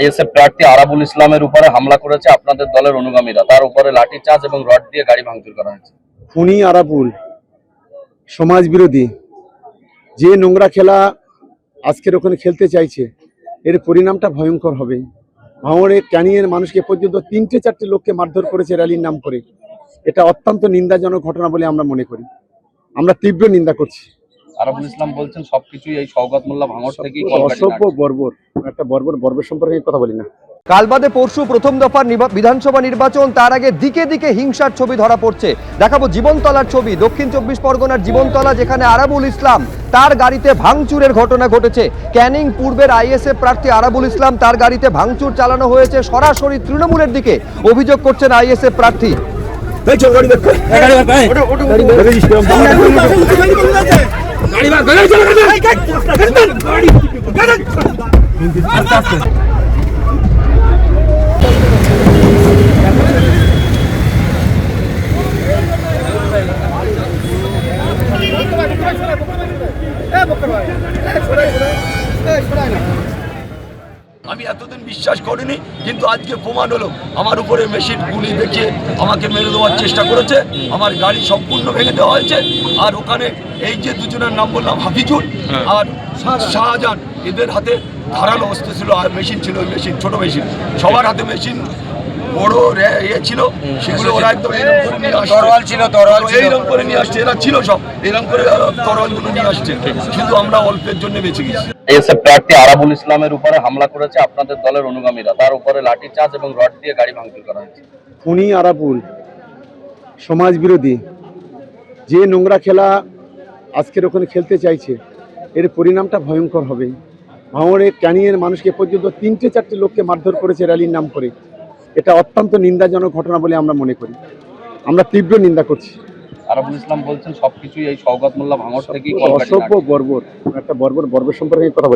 ASF প্রার্থী আরাবুল ইসলামের উপরে হামলা করেছে আপনাদের দলের অনুগামীরা, তার উপরে লাঠিচার্জ এবং রড দিয়ে গাড়ি ভাঙচুর করা হয়েছে। খুনি আরাবুল সমাজ বিরোধী, যে নোংরা খেলা আজকের ওখানে খেলতে চাইছে, এর পরিণামটা ভয়ঙ্কর হবে। ভাঙড়ে ক্যানিংয়ের মানুষকে পর্যন্ত 3-4টে লোককে মারধর করেছে র্যালির নাম করে। এটা অত্যন্ত নিন্দাজনক ঘটনা বলে আমরা মনে করি, আমরা তীব্র নিন্দা করছি। আরাবুল ইসলাম বলছেন সবকিছুই এই শওকত মোল্লা ভাঙড় থেকেই অসভ্য বর্বর, একটা বর্বর সম্পর্কে কথা বলি না। কাল বাদে পরশু প্রথম দফার বিধানসভা নির্বাচন, তার আগে দিকে দিকে হিংসার ছবি ধরা পড়ছে। দেখাবো জীবনতলার ছবি, দক্ষিণ 24 পরগনার জীবনতলা, যেখানে আরাবুল ইসলাম তার গাড়িতে ভাঙচুরের ঘটনা ঘটেছে। ক্যানিং পূর্বের আইএসএফ প্রার্থী আরাবুল ইসলাম, তার গাড়িতে ভাঙচুর চালানো হয়েছে সরাসরি তৃণমূলের দিকে, অভিযোগ করছেন আইএসএফ প্রার্থী। আমি এতদিন বিশ্বাস করিনি, কিন্তু আজকে প্রমাণ হলো। আমার উপরে মেশিন গুলি দেখিয়ে আমাকে মেরে দেওয়ার চেষ্টা করেছে, আমার গাড়ি সম্পূর্ণ ভেঙে দেওয়া হয়েছে। আর ওখানে এই যে দুজনের নাম বললাম, হাফিজুল আর শাহজাহান, এদের হাতে ধারালো অস্ত্র ছিল আর মেশিন ছিল, ওই মেশিন ছোট মেশিন, সবার হাতে মেশিন বড় ছিল, সেগুলো ওরা একদম এইরকম করে নিয়ে আসছে, এরা ছিল সব এরকম করে তরোয়ালগুলো নিয়ে আসছে, কিন্তু আমরা অল্পের জন্য বেঁচে গেছি। এএসএফ প্রার্থী আরাবুল ইসলামের উপরে হামলা করেছে আপনাদের দলের অনুগামীরা, তার উপরে লাঠিচার্জ এবং রড দিয়ে গাড়ি ভাঙচুর করা হয়েছে। খুনি আরাবুল সমাজ বিরোধী, যে নোংরা খেলা আজকের ওখানে খেলতে চাইছে, এর পরিণামটা ভয়ঙ্কর হবে। ভাঙড়ে ক্যানিংয়ের মানুষকে পর্যন্ত 3-4টে লোককে মারধর করেছে র্যালির নাম করে। এটা অত্যন্ত নিন্দাজনক ঘটনা বলে আমরা মনে করি, আমরা তীব্র নিন্দা করছি। আরাবুল ইসলাম বলছেন সবকিছুই এই শওকত মোল্লা ভাঙড় থেকেই অসভ্য বর্বর, একটা বর্বর সম্পর্কে কথা বলি।